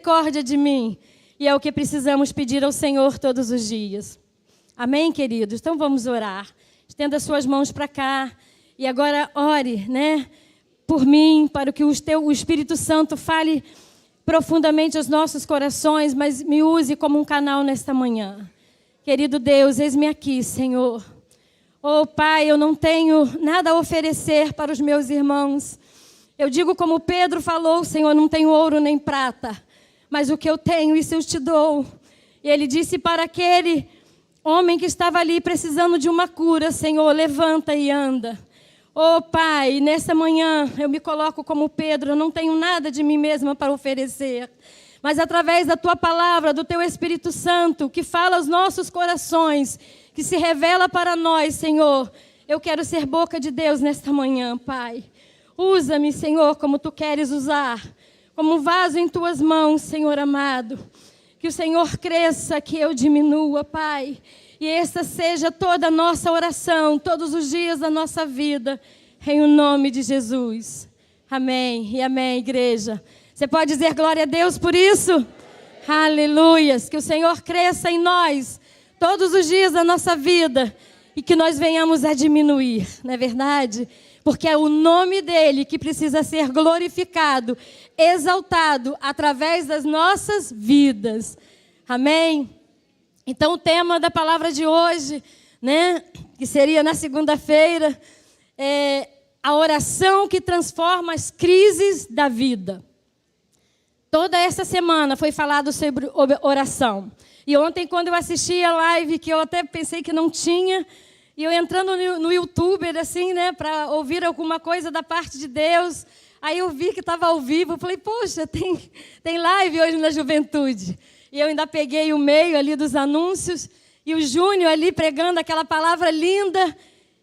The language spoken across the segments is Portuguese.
misericórdia de mim. E é o que precisamos pedir ao Senhor todos os dias. Amém, queridos? Então vamos orar. Estenda suas mãos para cá. E agora ore, por mim, para que o Espírito Santo fale profundamente aos nossos corações, mas me use como um canal nesta manhã. Querido Deus, eis-me aqui, Senhor. Oh, Pai, eu não tenho nada a oferecer para os meus irmãos. Eu digo como Pedro falou, Senhor, não tenho ouro nem prata, mas o que eu tenho, isso eu te dou. E ele disse para aquele homem que estava ali precisando de uma cura, Senhor, levanta e anda. Oh, Pai, nessa manhã eu me coloco como Pedro, eu não tenho nada de mim mesma para oferecer. Mas através da Tua palavra, do Teu Espírito Santo, que fala aos nossos corações, que se revela para nós, Senhor, eu quero ser boca de Deus nesta manhã, Pai. Usa-me, Senhor, como Tu queres usar, como um vaso em Tuas mãos, Senhor amado. Que o Senhor cresça, que eu diminua, Pai. E essa seja toda a nossa oração, todos os dias da nossa vida, em o nome de Jesus. Amém e amém, igreja. Você pode dizer glória a Deus por isso? Aleluias. Que o Senhor cresça em nós, todos os dias da nossa vida, e que nós venhamos a diminuir, não é verdade? Porque é o nome dEle que precisa ser glorificado, exaltado, através das nossas vidas. Amém? Então, o tema da palavra de hoje, que seria na segunda-feira, é a oração que transforma as crises da vida. Toda essa semana foi falado sobre oração. E ontem, quando eu assisti a live, que eu até pensei que não tinha, e eu entrando no YouTube, assim, para ouvir alguma coisa da parte de Deus, aí eu vi que estava ao vivo, eu falei, poxa, tem live hoje na juventude. E eu ainda peguei o meio ali dos anúncios, e o Júnior ali pregando aquela palavra linda,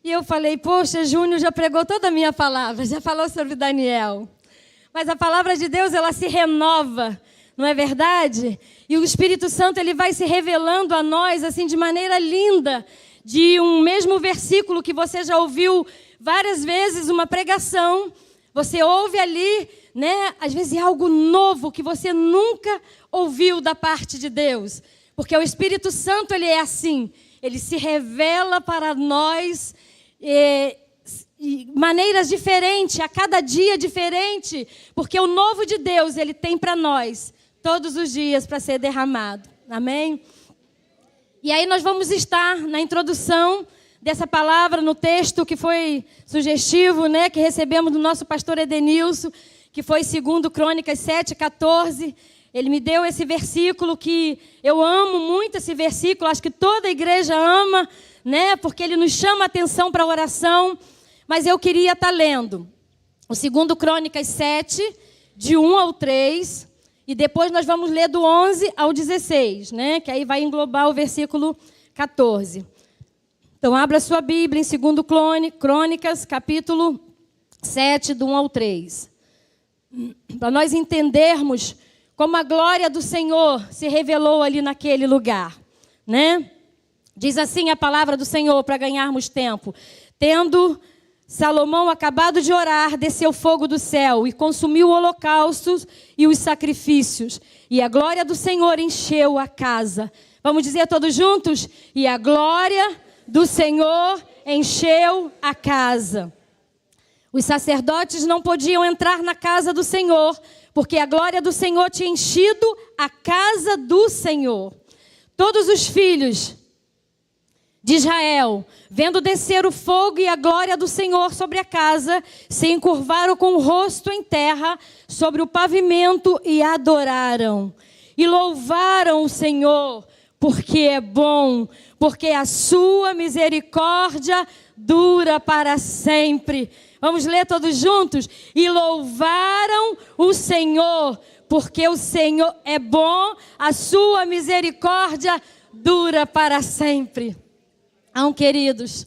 e eu falei, poxa, Júnior já pregou toda a minha palavra, já falou sobre Daniel. Mas a palavra de Deus, ela se renova, não é verdade? E o Espírito Santo, ele vai se revelando a nós, assim, de maneira linda, de um mesmo versículo que você já ouviu várias vezes, uma pregação, você ouve ali, às vezes é algo novo que você nunca ouviu da parte de Deus. Porque o Espírito Santo, ele é assim, ele se revela para nós maneiras diferentes, a cada dia diferente, porque o novo de Deus, ele tem para nós todos os dias para ser derramado. Amém? E aí nós vamos estar na introdução dessa palavra, no texto que foi sugestivo, que recebemos do nosso pastor Edenilson, que foi 2 Crônicas 7:14. Ele me deu esse versículo que eu amo muito esse versículo, acho que toda a igreja ama, porque ele nos chama a atenção para a oração. Mas eu queria estar lendo o 2 Crônicas 7, de 1 ao 3, e depois nós vamos ler do 11 ao 16, que aí vai englobar o versículo 14. Então, abra sua Bíblia em 2 Crônicas, capítulo 7, do 1 ao 3. Para nós entendermos como a glória do Senhor se revelou ali naquele lugar, Diz assim a palavra do Senhor para ganharmos tempo. Tendo Salomão acabado de orar, desceu fogo do céu e consumiu holocaustos e os sacrifícios. E a glória do Senhor encheu a casa. Vamos dizer todos juntos? E a glória do Senhor encheu a casa. Os sacerdotes não podiam entrar na casa do Senhor, porque a glória do Senhor tinha enchido a casa do Senhor. Todos os filhos de Israel, vendo descer o fogo e a glória do Senhor sobre a casa, se encurvaram com o rosto em terra sobre o pavimento e adoraram. E louvaram o Senhor, porque é bom, porque a sua misericórdia dura para sempre. Vamos ler todos juntos? E louvaram o Senhor, porque o Senhor é bom, a sua misericórdia dura para sempre. Então, queridos,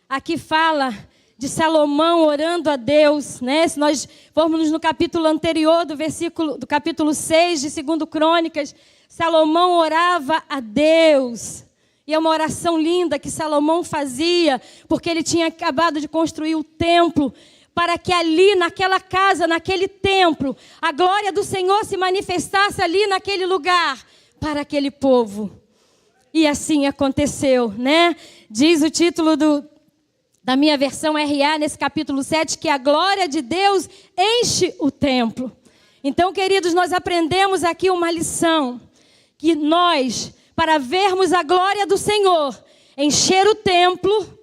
aqui fala de Salomão orando a Deus, Se nós formos no capítulo anterior do capítulo 6 de 2 Crônicas, Salomão orava a Deus. E é uma oração linda que Salomão fazia, porque ele tinha acabado de construir o templo para que ali, naquela casa, naquele templo, a glória do Senhor se manifestasse ali naquele lugar, para aquele povo. E assim aconteceu, né? Diz o título da minha versão RA, nesse capítulo 7, que a glória de Deus enche o templo. Então, queridos, nós aprendemos aqui uma lição, que nós, para vermos a glória do Senhor encher o templo,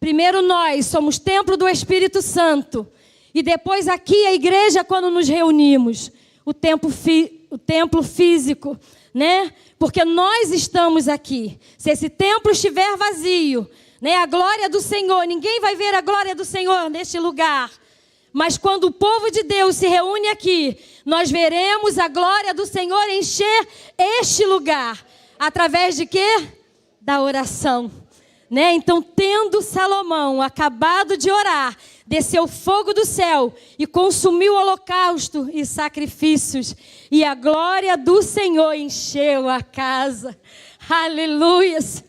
primeiro nós somos templo do Espírito Santo, e depois aqui a igreja, quando nos reunimos, o templo físico, né? Porque nós estamos aqui. Se esse templo estiver vazio, né, a glória do Senhor, ninguém vai ver a glória do Senhor neste lugar. Mas quando o povo de Deus se reúne aqui, nós veremos a glória do Senhor encher este lugar. Através de quê? Da oração. Né? Então, tendo Salomão acabado de orar, desceu fogo do céu e consumiu o holocausto e sacrifícios. E a glória do Senhor encheu a casa. Aleluias.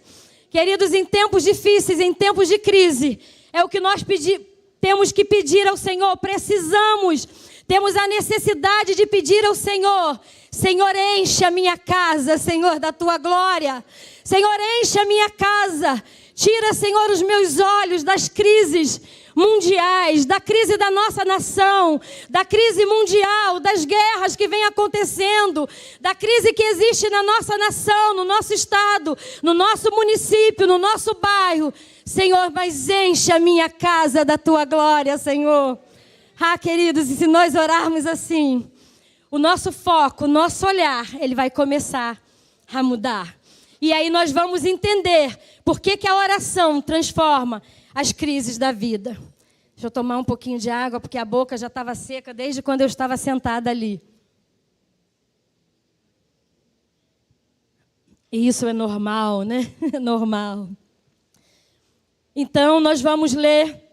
Queridos, em tempos difíceis, em tempos de crise, é o que nós temos que pedir ao Senhor. Precisamos, temos a necessidade de pedir ao Senhor. Senhor, enche a minha casa, Senhor, da tua glória. Senhor, enche a minha casa. Tira, Senhor, os meus olhos das crises mundiais, da crise da nossa nação, da crise mundial, das guerras que vem acontecendo, da crise que existe na nossa nação, no nosso estado, no nosso município, no nosso bairro. Senhor, mas enche a minha casa da tua glória, Senhor. Ah, queridos, e se nós orarmos assim, o nosso foco, o nosso olhar, ele vai começar a mudar. E aí nós vamos entender por que a oração transforma as crises da vida. Deixa eu tomar um pouquinho de água, porque a boca já estava seca desde quando eu estava sentada ali. E isso é normal, né? É normal. Então, nós vamos ler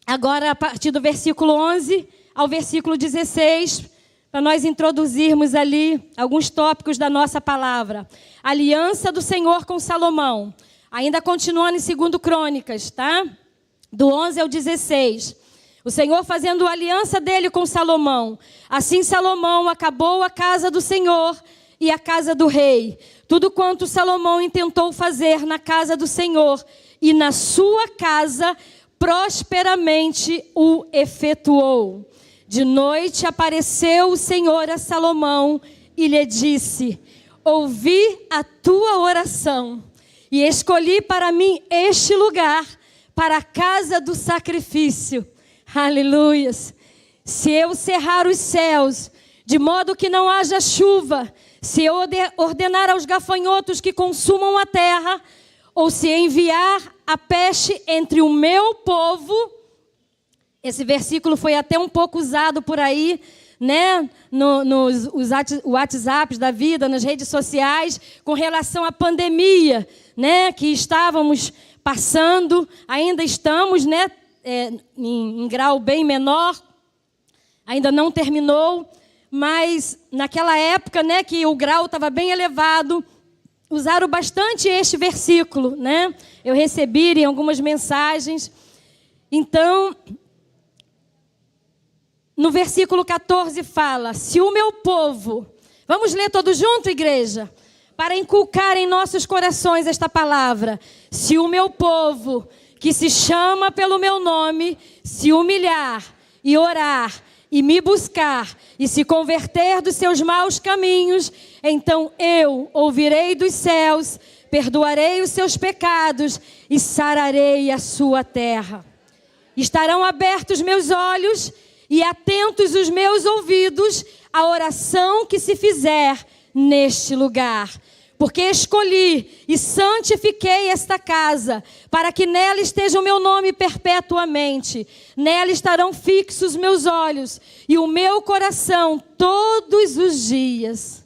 agora a partir do versículo 11 ao versículo 16, para nós introduzirmos ali alguns tópicos da nossa palavra. Aliança do Senhor com Salomão. Ainda continuando em 2 Crônicas, tá? Do 11 ao 16. O Senhor fazendo aliança dele com Salomão. Assim Salomão acabou a casa do Senhor e a casa do rei. Tudo quanto Salomão intentou fazer na casa do Senhor e na sua casa, prosperamente o efetuou. De noite apareceu o Senhor a Salomão e lhe disse: ouvi a tua oração e escolhi para mim este lugar para a casa do sacrifício. Aleluias. Se eu cerrar os céus, de modo que não haja chuva, se eu ordenar aos gafanhotos que consumam a terra, ou se enviar a peste entre o meu povo. Esse versículo foi até um pouco usado por aí, né, nos WhatsApps da vida, nas redes sociais, com relação à pandemia, né, que estávamos passando, ainda estamos, né, em grau bem menor, ainda não terminou, mas naquela época, né, que o grau estava bem elevado, usaram bastante este versículo, né? Eu recebi em algumas mensagens. Então, no versículo 14 fala: se o meu povo... Vamos ler todos juntos, igreja? Para inculcar em nossos corações esta palavra. Se o meu povo, que se chama pelo meu nome, se humilhar e orar e me buscar e se converter dos seus maus caminhos, então eu ouvirei dos céus, perdoarei os seus pecados e sararei a sua terra. Estarão abertos meus olhos e atentos os meus ouvidos à oração que se fizer neste lugar. Porque escolhi e santifiquei esta casa, para que nela esteja o meu nome perpetuamente. Nela estarão fixos meus olhos e o meu coração todos os dias.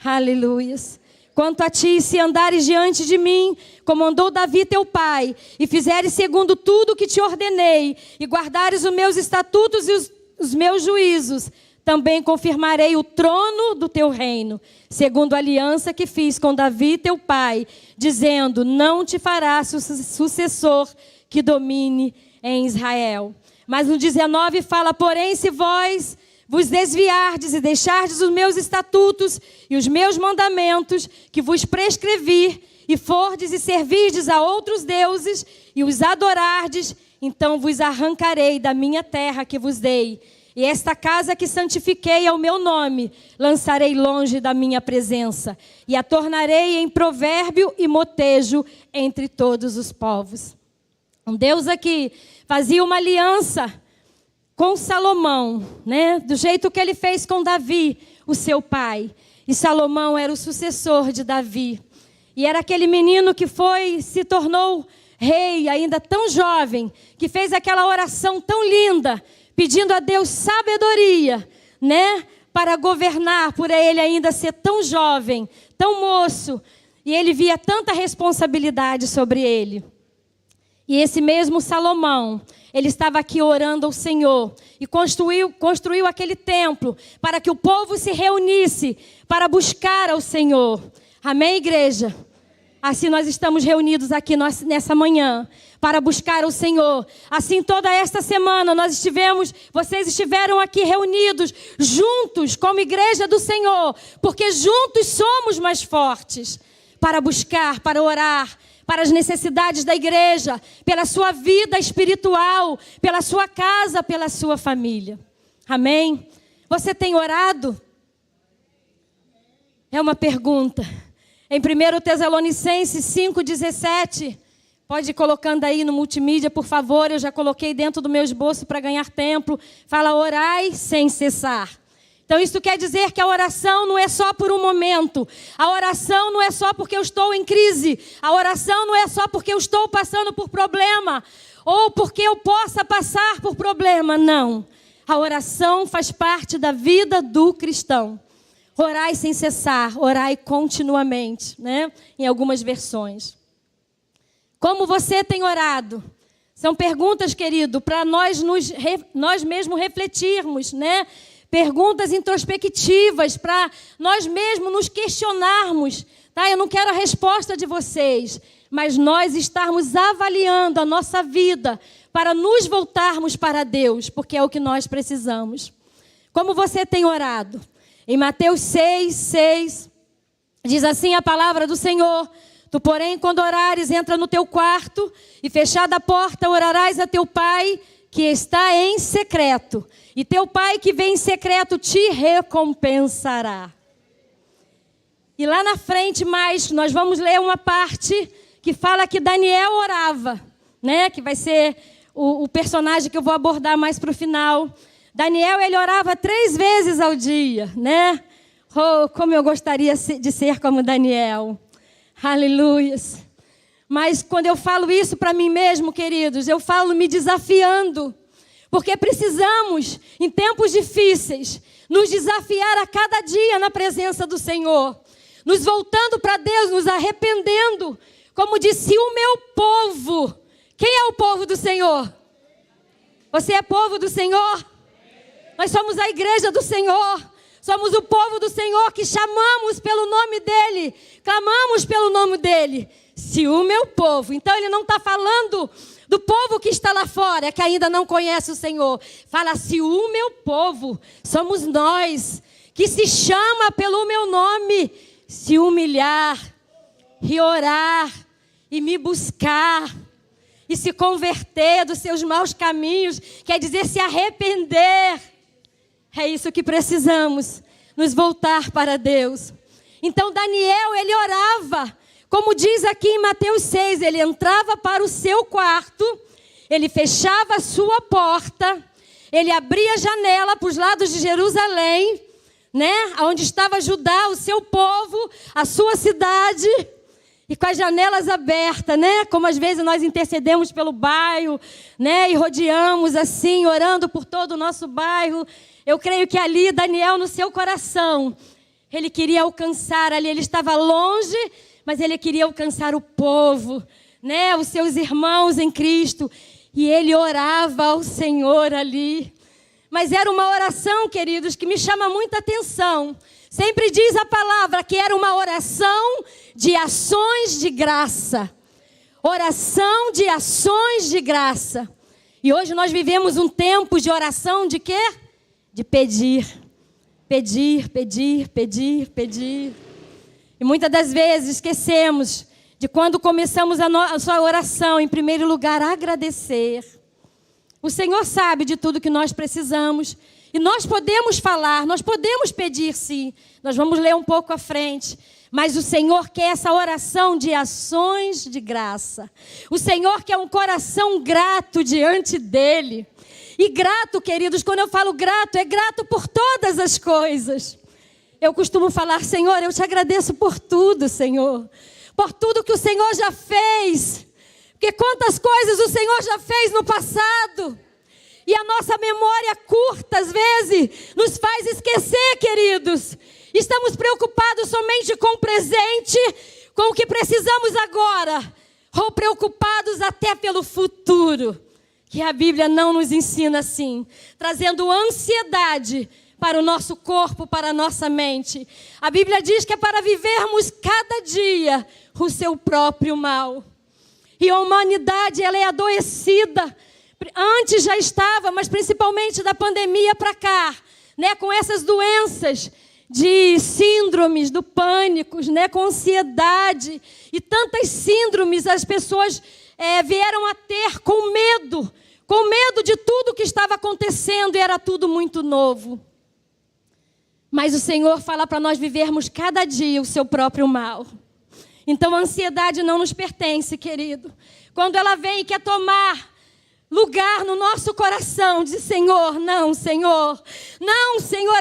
Aleluias. Quanto a ti, se andares diante de mim, como andou Davi teu pai, e fizeres segundo tudo o que te ordenei, e guardares os meus estatutos e os meus juízos, também confirmarei o trono do teu reino, segundo a aliança que fiz com Davi teu pai, dizendo: não te fará sucessor que domine em Israel. Mas no 19 fala: porém, se vós vos desviardes e deixardes os meus estatutos e os meus mandamentos, que vos prescrevi, e fordes e servirdes a outros deuses, e os adorardes, então vos arrancarei da minha terra que vos dei, e esta casa que santifiquei ao meu nome, lançarei longe da minha presença, e a tornarei em provérbio e motejo entre todos os povos. Um Deus aqui fazia uma aliança com Salomão, né? Do jeito que ele fez com Davi, o seu pai. E Salomão era o sucessor de Davi. E era aquele menino que se tornou rei, ainda tão jovem, que fez aquela oração tão linda, pedindo a Deus sabedoria, né? Para governar, por ele ainda ser tão jovem, tão moço. E ele via tanta responsabilidade sobre ele. E esse mesmo Salomão, ele estava aqui orando ao Senhor e construiu aquele templo para que o povo se reunisse para buscar ao Senhor. Amém, igreja? Assim nós estamos reunidos aqui nessa manhã para buscar o Senhor. Assim toda esta semana vocês estiveram aqui reunidos, juntos como igreja do Senhor, porque juntos somos mais fortes para buscar, para orar, para as necessidades da igreja, pela sua vida espiritual, pela sua casa, pela sua família. Amém? Você tem orado? É uma pergunta. Em 1 Tessalonicenses 5,17, pode ir colocando aí no multimídia, por favor, eu já coloquei dentro do meu esboço para ganhar tempo. Fala: orai sem cessar. Então isso quer dizer que a oração não é só por um momento. A oração não é só porque eu estou em crise. A oração não é só porque eu estou passando por problema. Ou porque eu possa passar por problema. Não. A oração faz parte da vida do cristão. Orai sem cessar, orai continuamente, né? Em algumas versões. Como você tem orado? São perguntas, querido, para nós mesmos refletirmos, né? Perguntas introspectivas para nós mesmos nos questionarmos, tá? Eu não quero a resposta de vocês, mas nós estarmos avaliando a nossa vida para nos voltarmos para Deus, porque é o que nós precisamos. Como você tem orado? Em Mateus 6, diz assim a palavra do Senhor: tu, porém, quando orares, entra no teu quarto e, fechada a porta, orarás a teu pai que está em secreto. E teu pai que vem em secreto te recompensará. E lá na frente nós vamos ler uma parte que fala que Daniel orava, né? Que vai ser o personagem que eu vou abordar mais para o final. Daniel, ele orava 3 vezes ao dia, né? Oh, como eu gostaria de ser como Daniel. Aleluias. Mas quando eu falo isso para mim mesmo, queridos, eu falo me desafiando. Porque precisamos, em tempos difíceis, nos desafiar a cada dia na presença do Senhor. Nos voltando para Deus, nos arrependendo. Como disse o meu povo. Quem é o povo do Senhor? Você é povo do Senhor? Nós somos a igreja do Senhor. Somos o povo do Senhor que chamamos pelo nome dEle. Clamamos pelo nome dEle. Se o meu povo. Então ele não está falando do povo que está lá fora, que ainda não conhece o Senhor. Fala: se o meu povo, somos nós, que se chama pelo meu nome, se humilhar, e orar, e me buscar, e se converter dos seus maus caminhos, quer dizer se arrepender. É isso que precisamos, nos voltar para Deus. Então Daniel, ele orava. Como diz aqui em Mateus 6, ele entrava para o seu quarto, ele fechava a sua porta, ele abria a janela para os lados de Jerusalém, né? Onde estava Judá, o seu povo, a sua cidade, e com as janelas abertas, né? Como às vezes nós intercedemos pelo bairro, né? E rodeamos assim, orando por todo o nosso bairro. Eu creio que ali, Daniel, no seu coração, ele queria alcançar ali, ele estava longe, mas ele queria alcançar o povo, né? Os seus irmãos em Cristo. E ele orava ao Senhor ali. Mas era uma oração, queridos, que me chama muita atenção. Sempre diz a palavra que era uma oração de ações de graça. Oração de ações de graça. E hoje nós vivemos um tempo de oração de quê? De pedir. Pedir, pedir, pedir, pedir. E muitas das vezes esquecemos de quando começamos a nossa oração, em primeiro lugar, agradecer. O Senhor sabe de tudo que nós precisamos. E nós podemos falar, nós podemos pedir sim. Nós vamos ler um pouco à frente. Mas o Senhor quer essa oração de ações de graça. O Senhor quer um coração grato diante dEle. E grato, queridos, quando eu falo grato, é grato por todas as coisas. Eu costumo falar, Senhor, eu te agradeço por tudo, Senhor. Por tudo que o Senhor já fez. Porque quantas coisas o Senhor já fez no passado. E a nossa memória curta, às vezes, nos faz esquecer, queridos. Estamos preocupados somente com o presente, com o que precisamos agora. Ou preocupados até pelo futuro. Que a Bíblia não nos ensina assim. Trazendo ansiedade para o nosso corpo, para a nossa mente. A Bíblia diz que é para vivermos cada dia o seu próprio mal. E a humanidade, ela é adoecida. Antes já estava, mas principalmente da pandemia para cá, né, com essas doenças de síndromes do pânico, né, com ansiedade e tantas síndromes as pessoas vieram a ter com medo de tudo que estava acontecendo e era tudo muito novo. Mas o Senhor fala para nós vivermos cada dia o seu próprio mal. Então a ansiedade não nos pertence, querido. Quando ela vem e quer tomar lugar no nosso coração, diz Senhor, não, Senhor,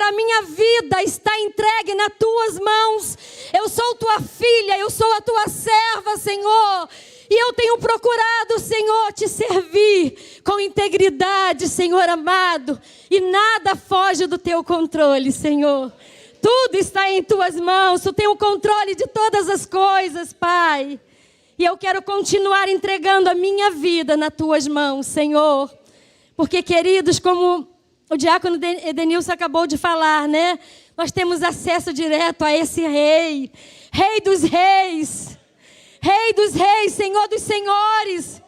a minha vida está entregue nas tuas mãos. Eu sou tua filha, eu sou a tua serva, Senhor. E eu tenho procurado, Senhor, te servir com integridade, Senhor amado. E nada foge do teu controle, Senhor. Tudo está em tuas mãos, tu tem o controle de todas as coisas, Pai. E eu quero continuar entregando a minha vida nas tuas mãos, Senhor. Porque, queridos, como o diácono Edenilson acabou de falar, né? Nós temos acesso direto a esse Rei. Rei dos reis. Rei dos reis, Senhor dos senhores.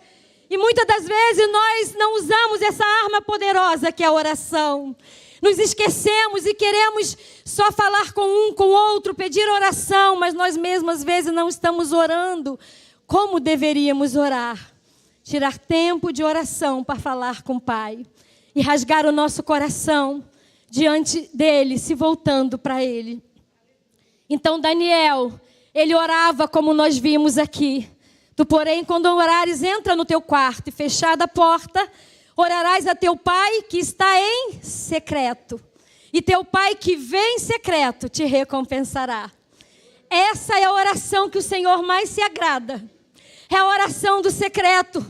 E muitas das vezes nós não usamos essa arma poderosa que é a oração. Nos esquecemos e queremos só falar com um, com o outro, pedir oração. Mas nós mesmos, às vezes, não estamos orando como deveríamos orar. Tirar tempo de oração para falar com o Pai. E rasgar o nosso coração diante dEle, se voltando para Ele. Então Daniel, ele orava como nós vimos aqui. Tu, porém, quando orares, entra no teu quarto e fechada a porta, orarás a teu Pai que está em secreto. E teu Pai que vê em secreto te recompensará. Essa é a oração que o Senhor mais se agrada. É a oração do secreto.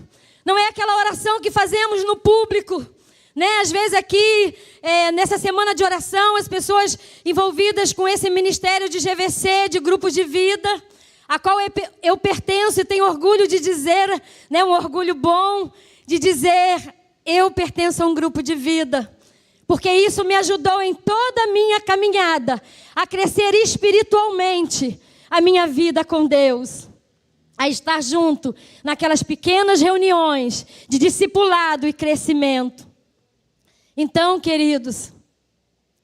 Não é aquela oração que fazemos no público. Né? Às vezes aqui, nessa semana de oração, as pessoas envolvidas com esse ministério de GVC, de grupos de vida, a qual eu pertenço e tenho orgulho de dizer, né, um orgulho bom, de dizer, eu pertenço a um grupo de vida. Porque isso me ajudou em toda a minha caminhada, a crescer espiritualmente a minha vida com Deus. A estar junto naquelas pequenas reuniões de discipulado e crescimento. Então, queridos,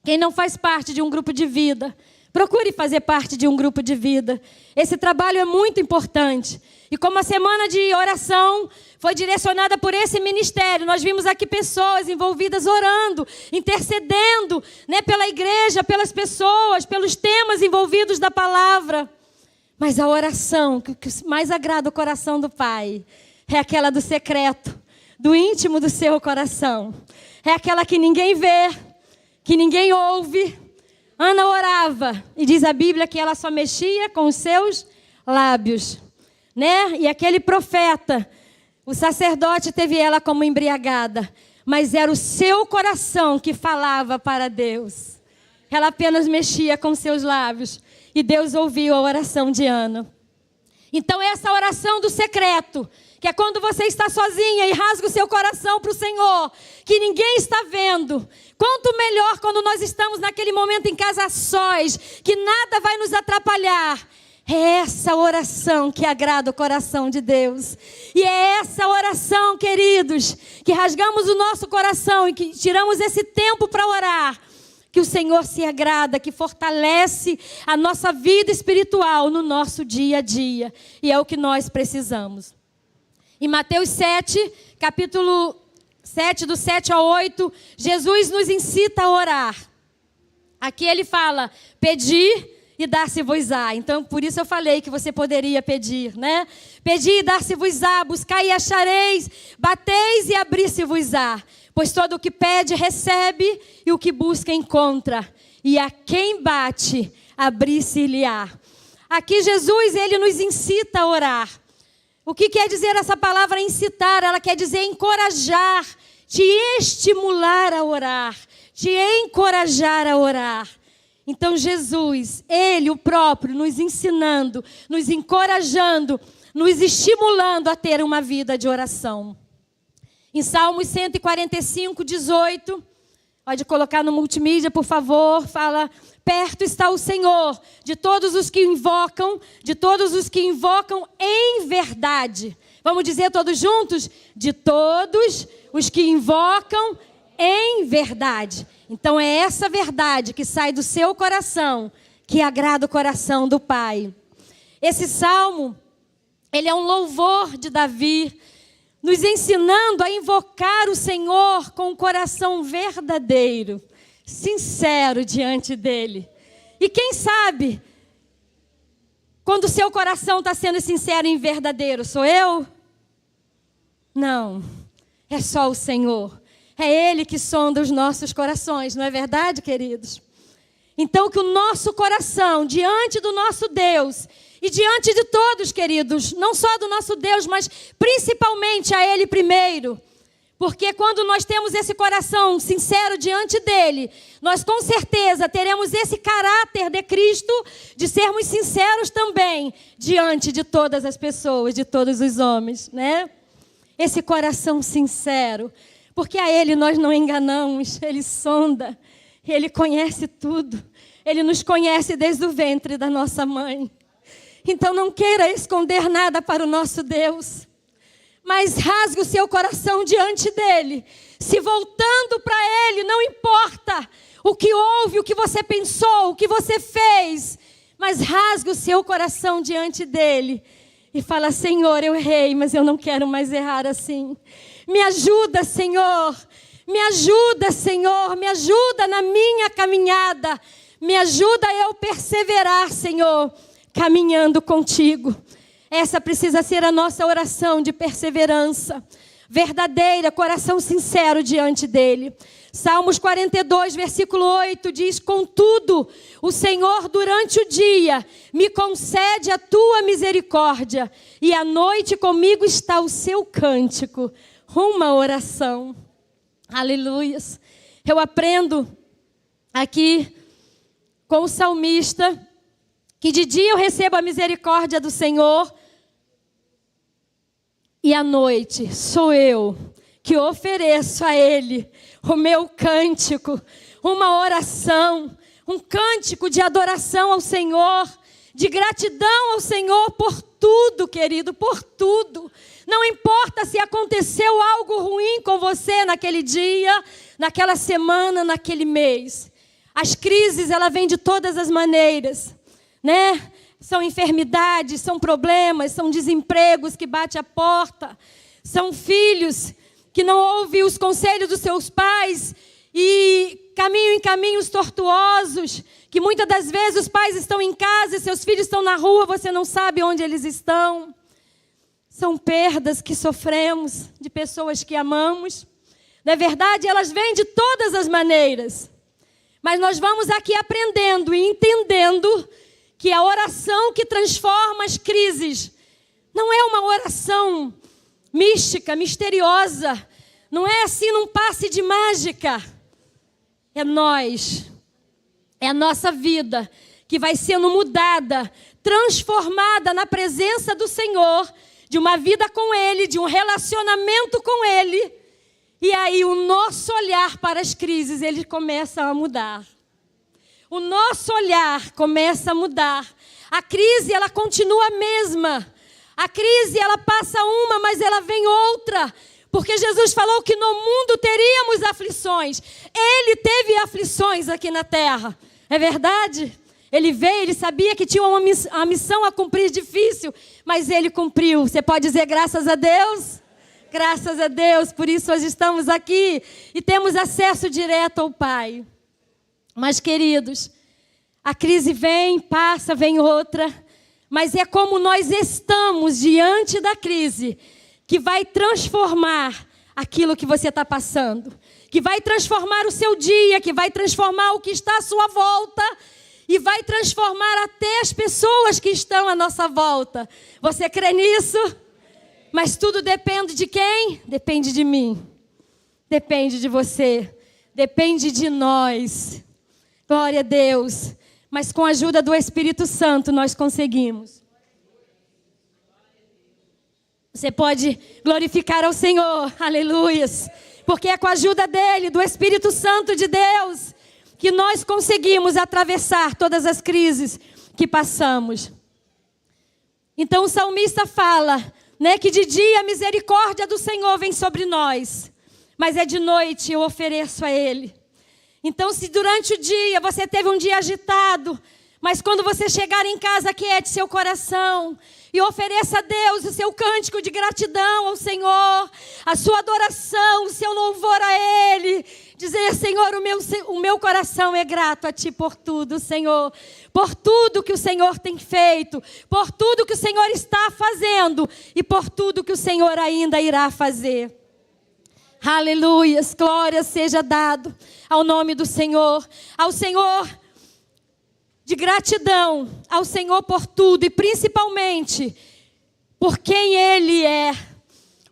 quem não faz parte de um grupo de vida, procure fazer parte de um grupo de vida. Esse trabalho é muito importante. E como a semana de oração foi direcionada por esse ministério, nós vimos aqui pessoas envolvidas orando, intercedendo, né, pela igreja, pelas pessoas, pelos temas envolvidos da palavra. Mas a oração que mais agrada o coração do Pai é aquela do secreto, do íntimo do seu coração. É aquela que ninguém vê, que ninguém ouve. Ana orava e diz a Bíblia que ela só mexia com os seus lábios, né? E aquele profeta, o sacerdote teve ela como embriagada, mas era o seu coração que falava para Deus. Ela apenas mexia com seus lábios. E Deus ouviu a oração de Ana. Então essa oração do secreto, que é quando você está sozinha e rasga o seu coração para o Senhor, que ninguém está vendo. Quanto melhor quando nós estamos naquele momento em casa a sós, que nada vai nos atrapalhar. É essa oração que agrada o coração de Deus. E é essa oração, queridos, que rasgamos o nosso coração e que tiramos esse tempo para orar, que o Senhor se agrada, que fortalece a nossa vida espiritual no nosso dia a dia. E é o que nós precisamos. Em Mateus 7, capítulo 7, do 7 ao 8, Jesus nos incita a orar. Aqui ele fala, pedi e dar-se-vos-á. Então, por isso eu falei que você poderia pedir, né? Pedi e dar-se-vos-á, buscai e achareis, bateis e abrir-se-vos-á. Pois todo o que pede, recebe, e o que busca, encontra. E a quem bate, abrir-se-lhe-á. Aqui Jesus, ele nos incita a orar. O que quer dizer essa palavra incitar? Ela quer dizer encorajar, te estimular a orar, te encorajar a orar. Então Jesus, ele o próprio, nos ensinando, nos encorajando, nos estimulando a ter uma vida de oração. Em Salmos 145, 18, pode colocar no multimídia, por favor, fala, perto está o Senhor de todos os que invocam em verdade. Vamos dizer todos juntos? De todos os que invocam em verdade. Então é essa verdade que sai do seu coração, que agrada o coração do Pai. Esse salmo, ele é um louvor de Davi, nos ensinando a invocar o Senhor com um coração verdadeiro, sincero diante dele. E quem sabe, quando o seu coração está sendo sincero e verdadeiro, sou eu? Não, é só o Senhor. É Ele que sonda os nossos corações, não é verdade, queridos? Então, que o nosso coração, diante do nosso Deus, e diante de todos, queridos, não só do nosso Deus, mas principalmente a Ele primeiro, porque quando nós temos esse coração sincero diante dEle, nós com certeza teremos esse caráter de Cristo, de sermos sinceros também, diante de todas as pessoas, de todos os homens, né? Esse coração sincero. Porque a Ele nós não enganamos, Ele sonda, Ele conhece tudo. Ele nos conhece desde o ventre da nossa mãe. Então não queira esconder nada para o nosso Deus, mas rasgue o seu coração diante dEle, se voltando para Ele, não importa o que houve, o que você pensou, o que você fez, mas rasgue o seu coração diante dEle e fala, Senhor, eu errei, mas eu não quero mais errar assim. Me ajuda, Senhor. Me ajuda, Senhor. Me ajuda na minha caminhada. Me ajuda a eu perseverar, Senhor, caminhando contigo. Essa precisa ser a nossa oração de perseverança. Verdadeira, coração sincero diante dele. Salmos 42, versículo 8 diz, contudo, o Senhor durante o dia me concede a tua misericórdia e à noite comigo está o seu cântico. Uma oração. Aleluias. Eu aprendo aqui com o salmista que de dia eu recebo a misericórdia do Senhor e à noite sou eu que ofereço a Ele o meu cântico, uma oração, um cântico de adoração ao Senhor, de gratidão ao Senhor por tudo, querido, por tudo. Não importa se aconteceu algo ruim com você naquele dia, naquela semana, naquele mês. As crises, ela vêm de todas as maneiras, né? São enfermidades, são problemas, são desempregos que batem a porta, são filhos que não ouvem os conselhos dos seus pais e caminham em caminhos tortuosos, que muitas das vezes os pais estão em casa e seus filhos estão na rua, você não sabe onde eles estão. São perdas que sofremos de pessoas que amamos. Na verdade, elas vêm de todas as maneiras. Mas nós vamos aqui aprendendo e entendendo que a oração que transforma as crises não é uma oração mística, misteriosa. Não é assim num passe de mágica. É nós, é a nossa vida que vai sendo mudada, transformada na presença do Senhor, de uma vida com Ele, de um relacionamento com Ele. E aí o nosso olhar para as crises, ele começa a mudar. O nosso olhar começa a mudar. A crise, ela continua a mesma. A crise, ela passa uma, mas ela vem outra. Porque Jesus falou que no mundo teríamos aflições. Ele teve aflições aqui na terra. É verdade? Ele veio, ele sabia que tinha uma missão a cumprir difícil, mas ele cumpriu. Você pode dizer graças a Deus? Graças a Deus, por isso hoje estamos aqui e temos acesso direto ao Pai. Mas, queridos, a crise vem, passa, vem outra, mas é como nós estamos diante da crise que vai transformar aquilo que você está passando, que vai transformar o seu dia, que vai transformar o que está à sua volta e vai transformar até as pessoas que estão à nossa volta. Você crê nisso? Mas tudo depende de quem? Depende de mim. Depende de você. Depende de nós. Glória a Deus. Mas com a ajuda do Espírito Santo nós conseguimos. Você pode glorificar ao Senhor. Aleluias. Porque é com a ajuda dele, do Espírito Santo de Deus, que nós conseguimos atravessar todas as crises que passamos. Então o salmista fala, que de dia a misericórdia do Senhor vem sobre nós, mas é de noite eu ofereço a Ele. Então, se durante o dia você teve um dia agitado, mas quando você chegar em casa, aquiete seu coração e ofereça a Deus o seu cântico de gratidão ao Senhor, a sua adoração, o seu louvor a Ele. Dizer, Senhor, o meu coração é grato a Ti por tudo, Senhor. Por tudo que o Senhor tem feito, por tudo que o Senhor está fazendo e por tudo que o Senhor ainda irá fazer. Aleluias, glória seja dado ao nome do Senhor. Ao Senhor de gratidão, ao Senhor por tudo e principalmente por quem Ele é.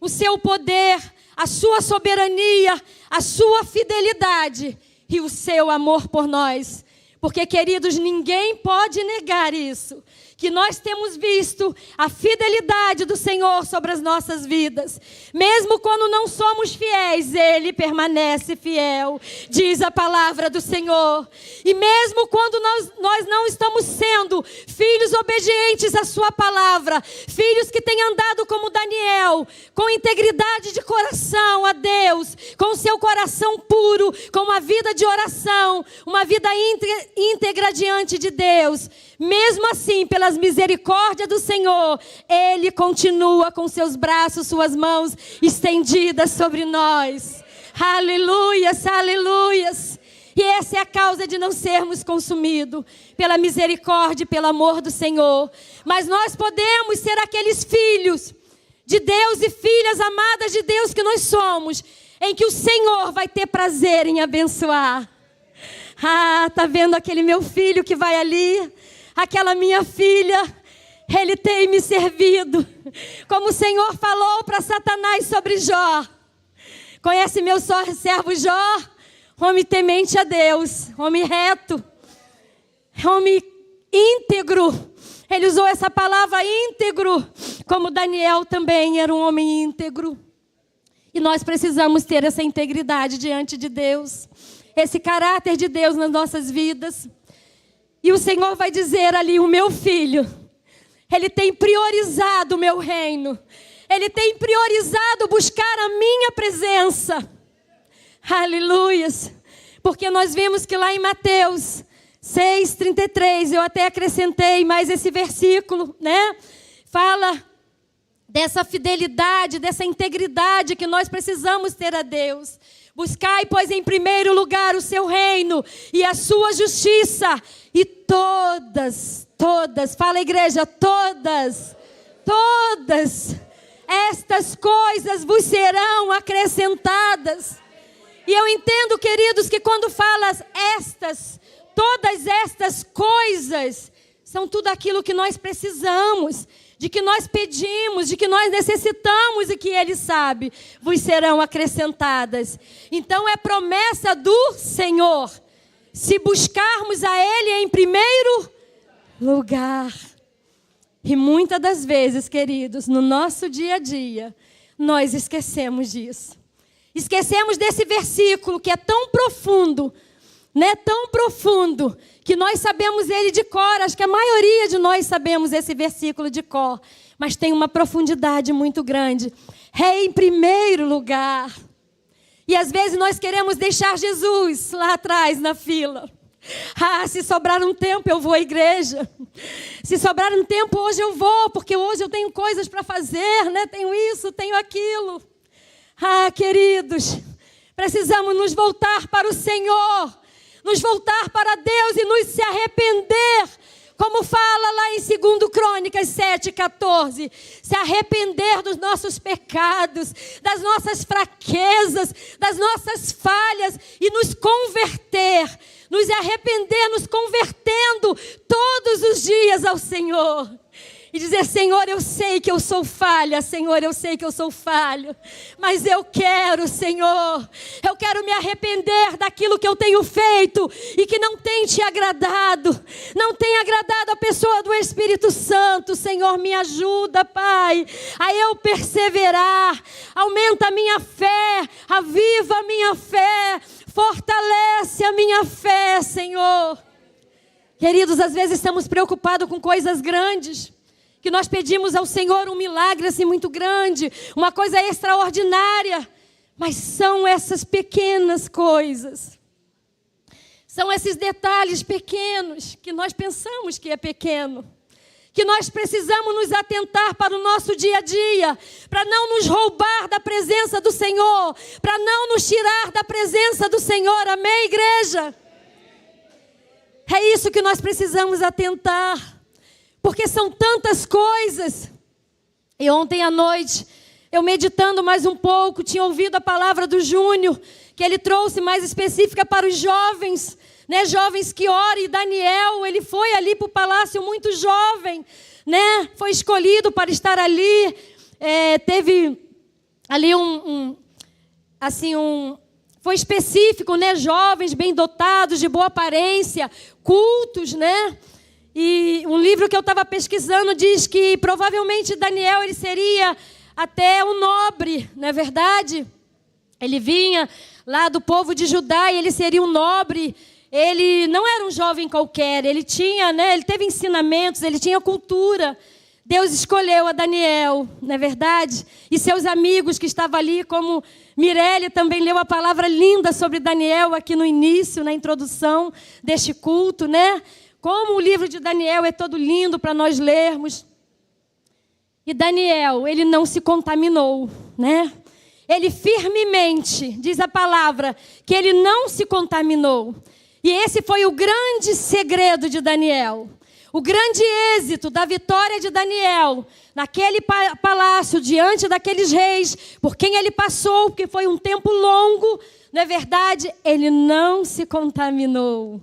O seu poder, a sua soberania, a sua fidelidade e o seu amor por nós. Porque, queridos, ninguém pode negar isso. Que nós temos visto a fidelidade do Senhor sobre as nossas vidas. Mesmo quando não somos fiéis, Ele permanece fiel, diz a palavra do Senhor. E mesmo quando nós não estamos sendo filhos obedientes à sua palavra, filhos que têm andado como Daniel, com integridade de coração a Deus, com seu coração puro, com uma vida de oração, uma vida íntegra diante de Deus, mesmo assim, pelas misericórdias do Senhor, Ele continua com seus braços, suas mãos estendidas sobre nós. Aleluias, aleluias. E essa é a causa de não sermos consumidos, pela misericórdia e pelo amor do Senhor. Mas nós podemos ser aqueles filhos de Deus e filhas amadas de Deus que nós somos, em que o Senhor vai ter prazer em abençoar. Tá vendo aquele meu filho que vai ali? Aquela minha filha, ele tem me servido. Como o Senhor falou para Satanás sobre Jó. Conhece meu servo Jó? Homem temente a Deus, homem reto, homem íntegro. Ele usou essa palavra íntegro, como Daniel também era um homem íntegro. E nós precisamos ter essa integridade diante de Deus, esse caráter de Deus nas nossas vidas. E o Senhor vai dizer ali, o meu filho, ele tem priorizado o meu reino. Ele tem priorizado buscar a minha presença. Aleluias. Porque nós vimos que lá em Mateus 6:33, eu até acrescentei mais esse versículo, fala dessa fidelidade, dessa integridade que nós precisamos ter a Deus. Buscai, pois, em primeiro lugar o seu reino e a sua justiça, e todas, fala igreja, todas estas coisas vos serão acrescentadas. E eu entendo, queridos, que quando falas todas estas coisas, são tudo aquilo que nós precisamos, de que nós pedimos, de que nós necessitamos e que Ele sabe, vos serão acrescentadas. Então é promessa do Senhor, se buscarmos a Ele em primeiro lugar. E muitas das vezes, queridos, no nosso dia a dia, nós esquecemos disso. Esquecemos desse versículo que é tão profundo, né, tão profundo, que nós sabemos ele de cor. Acho que a maioria de nós sabemos esse versículo de cor. Mas tem uma profundidade muito grande. Rei em primeiro lugar. E às vezes nós queremos deixar Jesus lá atrás na fila. Se sobrar um tempo eu vou à igreja. Se sobrar um tempo hoje eu vou, porque hoje eu tenho coisas para fazer, né? Tenho isso, tenho aquilo. Queridos, precisamos nos voltar para o Senhor, nos voltar para Deus e nos se arrepender. Como fala lá em 2 Crônicas 7:14, se arrepender dos nossos pecados, das nossas fraquezas, das nossas falhas e nos converter, nos arrepender, nos convertendo todos os dias ao Senhor. E dizer: Senhor, eu sei que eu sou falha, Senhor, eu sei que eu sou falho, mas eu quero, Senhor, eu quero me arrepender daquilo que eu tenho feito e que não tem te agradado, não tem agradado a pessoa do Espírito Santo. Senhor, me ajuda, Pai, a eu perseverar, aumenta a minha fé, aviva a minha fé, fortalece a minha fé, Senhor. Queridos, às vezes estamos preocupados com coisas grandes, que nós pedimos ao Senhor um milagre assim muito grande, uma coisa extraordinária, mas são essas pequenas coisas, são esses detalhes pequenos que nós pensamos que é pequeno, que nós precisamos nos atentar para o nosso dia a dia, para não nos roubar da presença do Senhor, para não nos tirar da presença do Senhor. Amém, igreja? É isso que nós precisamos atentar. Porque são tantas coisas. E ontem à noite, eu meditando mais um pouco, tinha ouvido a palavra do Júnior, que ele trouxe mais específica para os jovens, né? Jovens que oram. E Daniel, ele foi ali para o palácio muito jovem, né? Foi escolhido para estar ali. Teve ali foi específico, né? Jovens bem dotados, de boa aparência, cultos, né? E um livro que eu estava pesquisando diz que provavelmente Daniel ele seria até um nobre, não é verdade? Ele vinha lá do povo de Judá e ele seria um nobre. Ele não era um jovem qualquer, ele tinha, né? Ele teve ensinamentos, ele tinha cultura. Deus escolheu a Daniel, não é verdade? E seus amigos que estavam ali, como Mirelle também leu a palavra linda sobre Daniel aqui no início, na introdução deste culto, né? Como o livro de Daniel é todo lindo para nós lermos. E Daniel, ele não se contaminou, né? Ele firmemente, diz a palavra, que ele não se contaminou. E esse foi o grande segredo de Daniel. O grande êxito da vitória de Daniel, naquele palácio, diante daqueles reis, por quem ele passou, porque foi um tempo longo, não é verdade? Ele não se contaminou.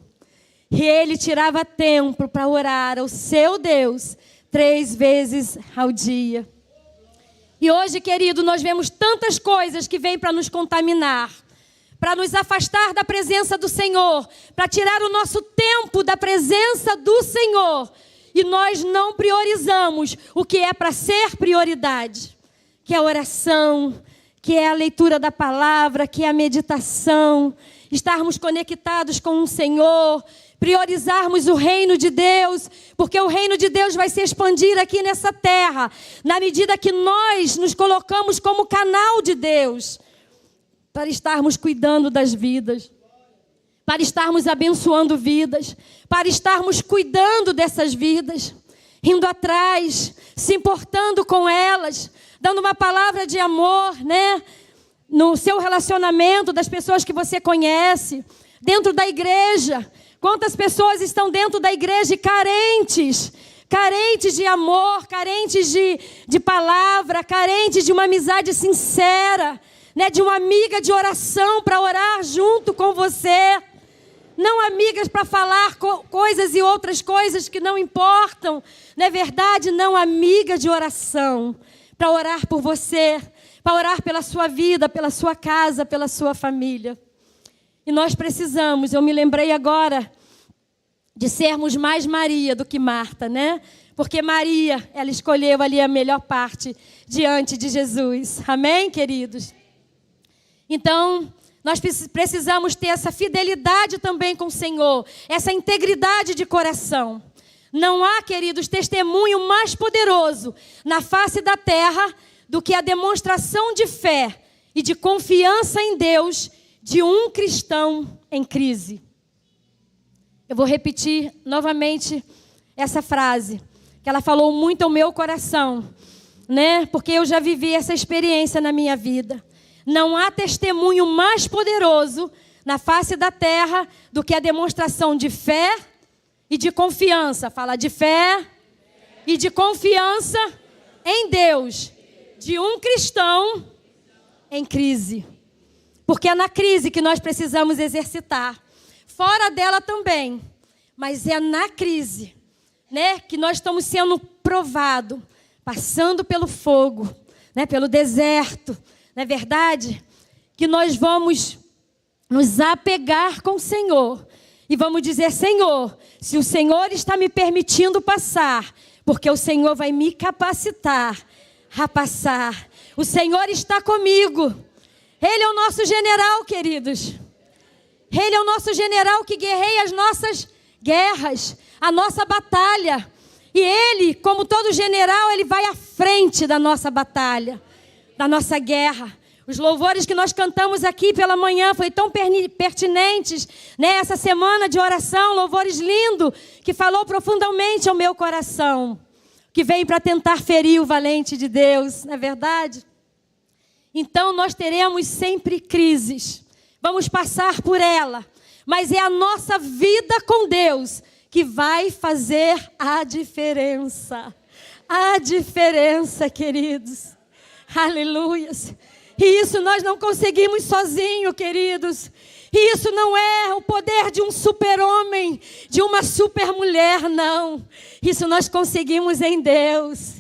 E ele tirava tempo para orar ao seu Deus 3 vezes ao dia. E hoje, querido, nós vemos tantas coisas que vêm para nos contaminar, para nos afastar da presença do Senhor, para tirar o nosso tempo da presença do Senhor. E nós não priorizamos o que é para ser prioridade, que é a oração, que é a leitura da palavra, que é a meditação, estarmos conectados com o Senhor, priorizarmos o reino de Deus, porque o reino de Deus vai se expandir aqui nessa terra, na medida que nós nos colocamos como canal de Deus, para estarmos cuidando das vidas, para estarmos abençoando vidas, para estarmos cuidando dessas vidas, indo atrás, se importando com elas, dando uma palavra de amor, né? No seu relacionamento, das pessoas que você conhece, dentro da igreja. Quantas pessoas estão dentro da igreja carentes de amor, carentes de palavra, carentes de uma amizade sincera, né? De uma amiga de oração para orar junto com você. Não amigas para falar coisas e outras coisas que não importam. Não é verdade? Não, amiga de oração, para orar por você, para orar pela sua vida, pela sua casa, pela sua família. E nós precisamos, eu me lembrei agora, de sermos mais Maria do que Marta, né? Porque Maria, ela escolheu ali a melhor parte diante de Jesus. Amém, queridos? Então, Nós precisamos ter essa fidelidade também com o Senhor, essa integridade de coração. Não há, queridos, testemunho mais poderoso na face da terra do que a demonstração de fé e de confiança em Deus de um cristão em crise. Eu vou repetir novamente essa frase, que ela falou muito ao meu coração, né? Porque eu já vivi essa experiência na minha vida. Não há testemunho mais poderoso na face da terra do que a demonstração de fé e de confiança. Fala de fé e de confiança em Deus, de um cristão em crise. Porque é na crise que nós precisamos exercitar. Fora dela também. Mas é na crise, né, que nós estamos sendo provados, passando pelo fogo, né, pelo deserto. Não é verdade? Que nós vamos nos apegar com o Senhor. E vamos dizer, Senhor, se o Senhor está me permitindo passar, porque o Senhor vai me capacitar a passar. O Senhor está comigo. Ele é o nosso general, queridos. Ele é o nosso general que guerreia as nossas guerras, a nossa batalha. E Ele, como todo general, Ele vai à frente da nossa batalha, da nossa guerra. Os louvores que nós cantamos aqui pela manhã foi tão pertinentes, né? Essa semana de oração, louvores lindos, que falou profundamente ao meu coração, que veio para tentar ferir o valente de Deus, não é verdade? Então nós teremos sempre crises, vamos passar por ela, mas é a nossa vida com Deus que vai fazer a diferença. A diferença, queridos. Aleluias. E isso nós não conseguimos sozinhos, queridos. E isso não é o poder de um super-homem, de uma super-mulher, não. Isso nós conseguimos em Deus.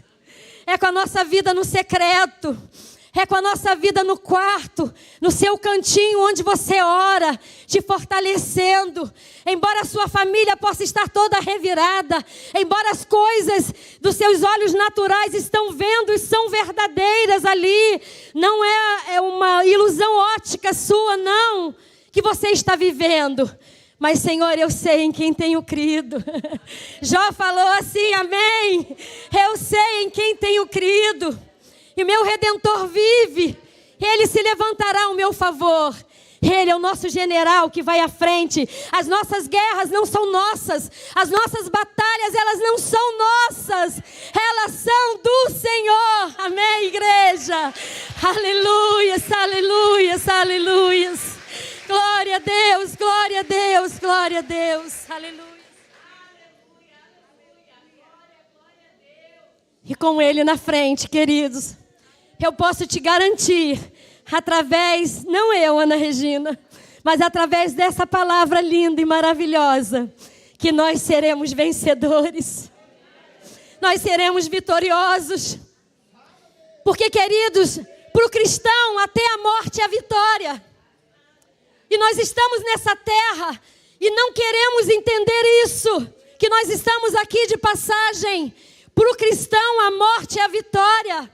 É com a nossa vida no secreto. É com a nossa vida no quarto, no seu cantinho onde você ora, te fortalecendo. Embora a sua família possa estar toda revirada, embora as coisas dos seus olhos naturais estão vendo e são verdadeiras ali, não é uma ilusão ótica sua, não, que você está vivendo. Mas, Senhor, eu sei em quem tenho crido. Jó falou assim, amém? Eu sei em quem tenho crido. E meu Redentor vive, Ele se levantará ao meu favor. Ele é o nosso general que vai à frente. As nossas guerras não são nossas. As nossas batalhas, elas não são nossas. Elas são do Senhor. Amém, igreja? Aleluias, aleluias, aleluias. Glória a Deus, glória a Deus, glória a Deus. Aleluia. E com Ele na frente, queridos, eu posso te garantir, através, não eu, Ana Regina, mas através dessa palavra linda e maravilhosa, que nós seremos vencedores. Nós seremos vitoriosos. Porque, queridos, para o cristão, até a morte é a vitória. E nós estamos nessa terra e não queremos entender isso, que nós estamos aqui de passagem. Para o cristão, a morte é a vitória.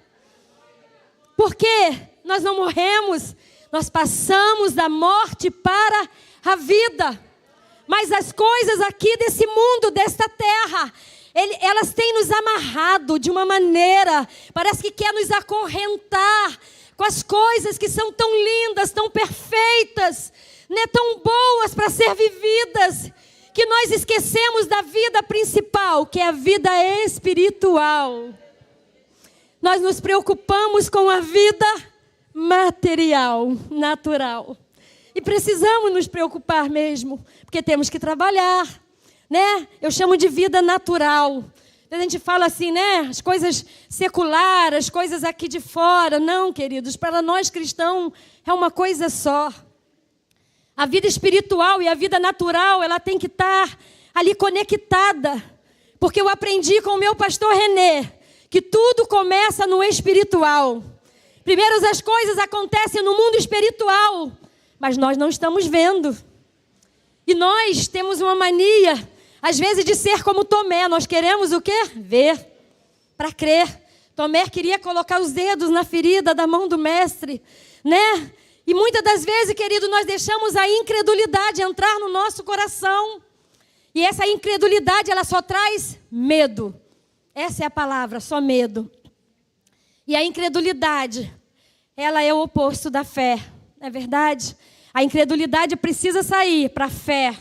Porque nós não morremos, nós passamos da morte para a vida. Mas as coisas aqui desse mundo, desta terra, elas têm nos amarrado de uma maneira, parece que quer nos acorrentar com as coisas que são tão lindas, tão perfeitas, né, tão boas para ser vividas, que nós esquecemos da vida principal, que é a vida espiritual. Nós nos preocupamos com a vida material, natural. E precisamos nos preocupar mesmo, porque temos que trabalhar, né? Eu chamo de vida natural. A gente fala assim, né? As coisas seculares, as coisas aqui de fora. Não, queridos, para nós cristãos é uma coisa só. A vida espiritual e a vida natural, ela tem que estar ali conectada. Porque eu aprendi com o meu pastor René, que tudo começa no espiritual. Primeiro as coisas acontecem no mundo espiritual, mas nós não estamos vendo. E nós temos uma mania, às vezes, de ser como Tomé. Nós queremos o quê? Ver, para crer. Tomé queria colocar os dedos na ferida da mão do mestre, né? E muitas das vezes, querido, nós deixamos a incredulidade entrar no nosso coração. E essa incredulidade, ela só traz medo. Essa é a palavra, só medo. E a incredulidade, ela é o oposto da fé, não é verdade? A incredulidade precisa sair para a fé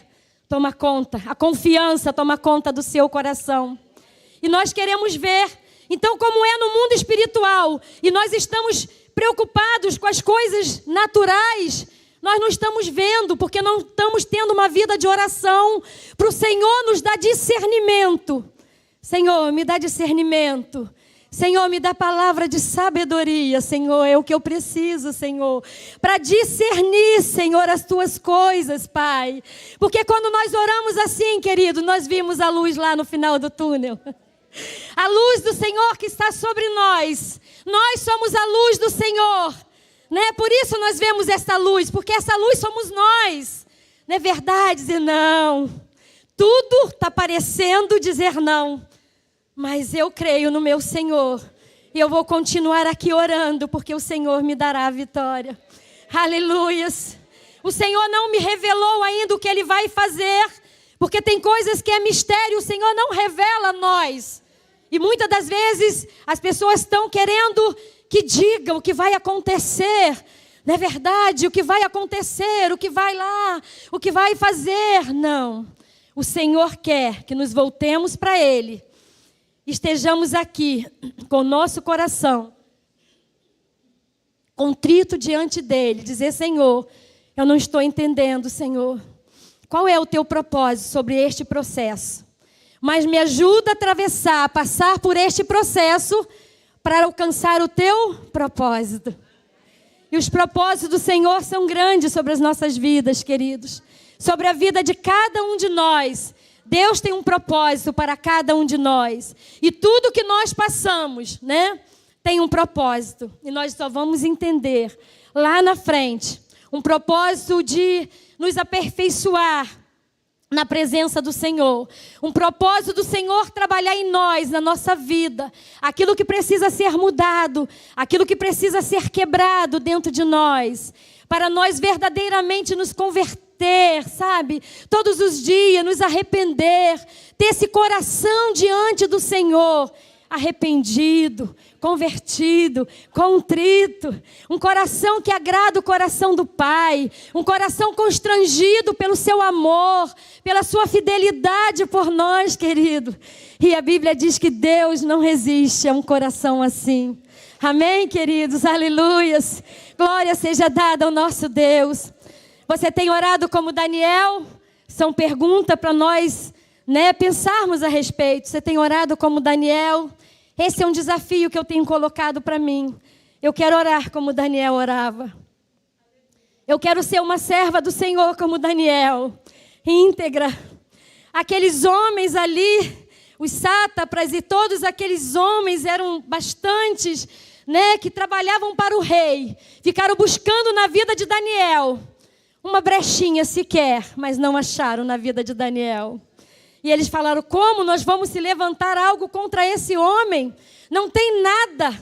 tomar conta. A confiança toma conta do seu coração. E nós queremos ver, então, como é no mundo espiritual, e nós estamos preocupados com as coisas naturais, nós não estamos vendo, porque não estamos tendo uma vida de oração para o Senhor nos dar discernimento. Senhor, me dá discernimento. Senhor, me dá palavra de sabedoria, Senhor, é o que eu preciso, Senhor, para discernir, Senhor, as tuas coisas, Pai. Porque quando nós oramos assim, querido, nós vimos a luz lá no final do túnel. A luz do Senhor que está sobre nós. Nós somos a luz do Senhor, né? Por isso nós vemos essa luz, porque essa luz somos nós. Não é verdade dizer não. Tudo está parecendo dizer não. Mas eu creio no meu Senhor. E eu vou continuar aqui orando, porque o Senhor me dará a vitória. Aleluias. O Senhor não me revelou ainda o que Ele vai fazer, porque tem coisas que é mistério, o Senhor não revela a nós. E muitas das vezes as pessoas estão querendo que digam o que vai acontecer. Não é verdade? O que vai acontecer, o que vai lá, o que vai fazer. Não. O Senhor quer que nos voltemos para Ele. Estejamos aqui com o nosso coração contrito diante dEle. Dizer, Senhor, eu não estou entendendo, Senhor. Qual é o teu propósito sobre este processo? Mas me ajuda a atravessar, a passar por este processo para alcançar o teu propósito. E os propósitos do Senhor são grandes sobre as nossas vidas, queridos. Sobre a vida de cada um de nós. Deus tem um propósito para cada um de nós. E tudo que nós passamos, né, tem um propósito. E nós só vamos entender lá na frente. Um propósito de nos aperfeiçoar na presença do Senhor. Um propósito do Senhor trabalhar em nós, na nossa vida. Aquilo que precisa ser mudado. Aquilo que precisa ser quebrado dentro de nós. Para nós verdadeiramente nos converter, sabe? Todos os dias nos arrepender. Ter esse coração diante do Senhor. Arrependido, convertido, contrito, um coração que agrada o coração do Pai, um coração constrangido pelo seu amor, pela sua fidelidade por nós, querido. E a Bíblia diz que Deus não resiste a um coração assim. Amém, queridos? Aleluias. Glória seja dada ao nosso Deus. Você tem orado como Daniel? São perguntas para nós, né, pensarmos a respeito. Você tem orado como Daniel? Esse é um desafio que eu tenho colocado para mim. Eu quero orar como Daniel orava. Eu quero ser uma serva do Senhor como Daniel, íntegra. Aqueles homens ali, os sátrapas e todos aqueles homens eram bastantes, né, que trabalhavam para o rei. Ficaram buscando na vida de Daniel uma brechinha sequer, mas não acharam na vida de Daniel. E eles falaram, como nós vamos se levantar algo contra esse homem? Não tem nada,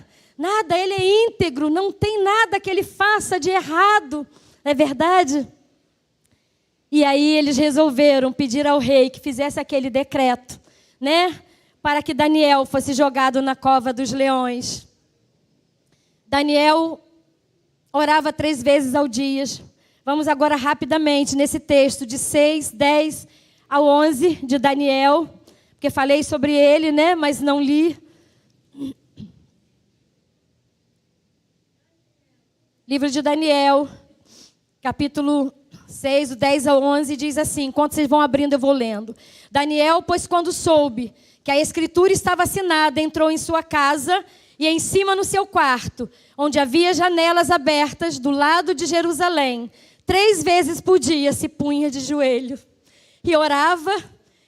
ele é íntegro, não tem nada que ele faça de errado. É verdade? E aí eles resolveram pedir ao rei que fizesse aquele decreto, né? Para que Daniel fosse jogado na cova dos leões. Daniel orava 3 vezes ao dia. Vamos agora rapidamente nesse texto de 6, 10 ao 11 de Daniel, porque falei sobre ele, né, mas não li. Livro de Daniel, capítulo 6, do 10 ao 11, diz assim, enquanto vocês vão abrindo eu vou lendo. Daniel, pois quando soube que a escritura estava assinada, entrou em sua casa e em cima no seu quarto, onde havia janelas abertas do lado de Jerusalém, 3 vezes por dia se punha de joelho. E orava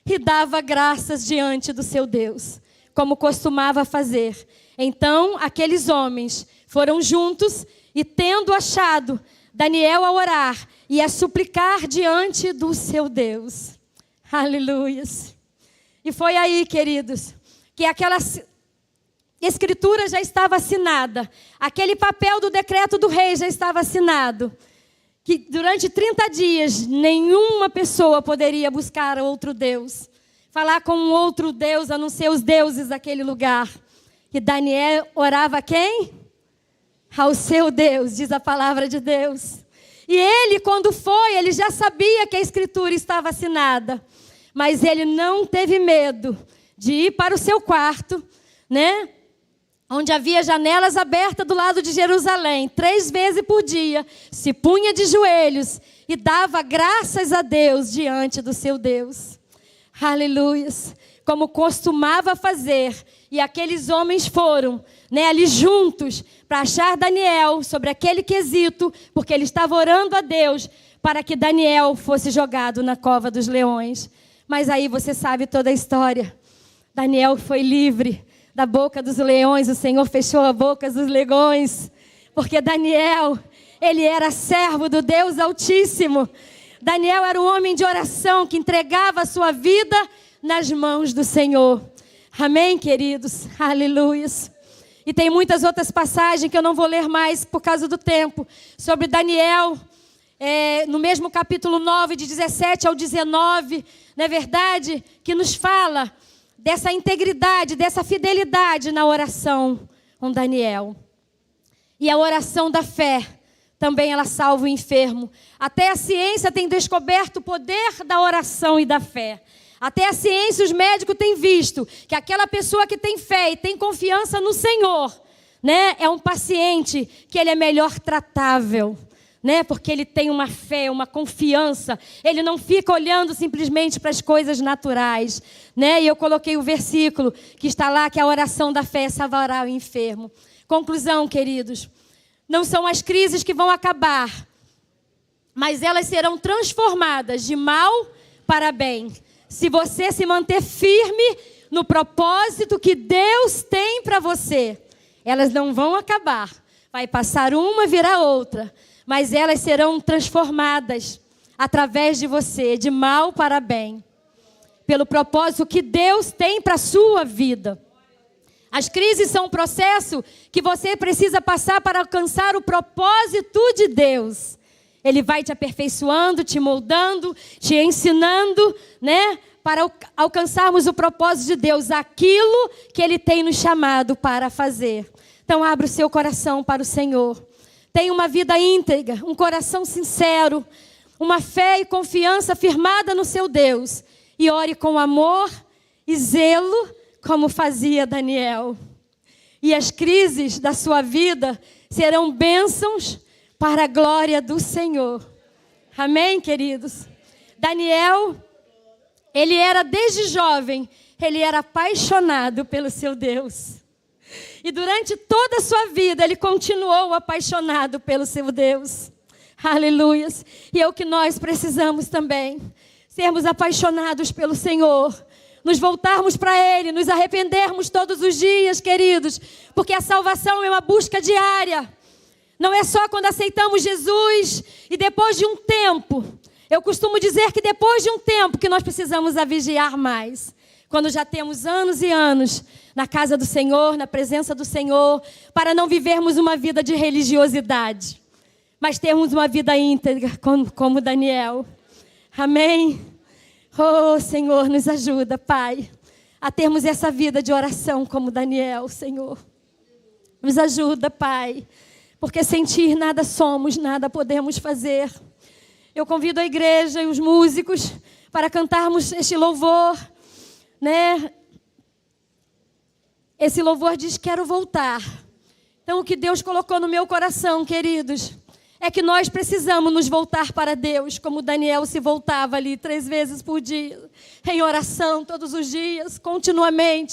e dava graças diante do seu Deus, como costumava fazer. Então, aqueles homens foram juntos e, tendo achado Daniel a orar e a suplicar diante do seu Deus. Aleluias. E foi aí, queridos, que escritura já estava assinada. Aquele papel do decreto do rei já estava assinado. Que durante 30 dias, nenhuma pessoa poderia buscar outro Deus. Falar com um outro Deus, a não ser os deuses daquele lugar. E Daniel orava a quem? Ao seu Deus, diz a palavra de Deus. E ele, quando foi, ele já sabia que a escritura estava assinada. Mas ele não teve medo de ir para o seu quarto, né? Onde havia janelas abertas do lado de Jerusalém. 3 vezes por dia, se punha de joelhos e dava graças a Deus diante do seu Deus. Aleluias. Como costumava fazer. E aqueles homens foram, né, ali juntos para achar Daniel sobre aquele quesito, porque ele estava orando a Deus para que Daniel fosse jogado na cova dos leões. Mas aí você sabe toda a história. Daniel foi livre da boca dos leões, o Senhor fechou a boca dos leões, porque Daniel, ele era servo do Deus Altíssimo. Daniel era um homem de oração que entregava a sua vida nas mãos do Senhor. Amém, queridos? Aleluias. E tem muitas outras passagens que eu não vou ler mais por causa do tempo, sobre Daniel, no mesmo capítulo 9, de 17 ao 19, não é verdade? Que nos fala dessa integridade, dessa fidelidade na oração com Daniel. E a oração da fé, também ela salva o enfermo. Até a ciência tem descoberto o poder da oração e da fé. Até a ciência, os médicos têm visto que aquela pessoa que tem fé e tem confiança no Senhor, né, é um paciente que ele é melhor tratável, né, porque ele tem uma fé, uma confiança. Ele não fica olhando simplesmente para as coisas naturais, né? E eu coloquei o versículo que está lá, que a oração da fé salvará o enfermo. Conclusão, queridos, não são as crises que vão acabar, mas elas serão transformadas de mal para bem. Se você se manter firme no propósito que Deus tem para você, elas não vão acabar. Vai passar uma, virá outra. Mas elas serão transformadas através de você, de mal para bem. Pelo propósito que Deus tem para a sua vida. As crises são um processo que você precisa passar para alcançar o propósito de Deus. Ele vai te aperfeiçoando, te moldando, te ensinando, né? Para alcançarmos o propósito de Deus, aquilo que Ele tem nos chamado para fazer. Então, abra o seu coração para o Senhor. Tenha uma vida íntegra, um coração sincero, uma fé e confiança firmada no seu Deus. E ore com amor e zelo, como fazia Daniel. E as crises da sua vida serão bênçãos para a glória do Senhor. Amém, queridos? Daniel, ele era desde jovem, ele era apaixonado pelo seu Deus. E durante toda a sua vida, ele continuou apaixonado pelo seu Deus. Aleluias. E é o que nós precisamos também. Sermos apaixonados pelo Senhor. Nos voltarmos para Ele, nos arrependermos todos os dias, queridos. Porque a salvação é uma busca diária. Não é só quando aceitamos Jesus e depois de um tempo. Eu costumo dizer que depois de um tempo que nós precisamos a vigiar mais. Quando já temos anos e anos na casa do Senhor, na presença do Senhor, para não vivermos uma vida de religiosidade, mas termos uma vida íntegra como Daniel. Amém? Oh, Senhor, nos ajuda, Pai, a termos essa vida de oração como Daniel, Senhor. Nos ajuda, Pai, porque sem Ti nada somos, nada podemos fazer. Eu convido a igreja e os músicos para cantarmos este louvor, né? Esse louvor diz: quero voltar. Então, o que Deus colocou no meu coração, queridos, é que nós precisamos nos voltar para Deus, como Daniel se voltava ali 3 vezes por dia, em oração, todos os dias, continuamente.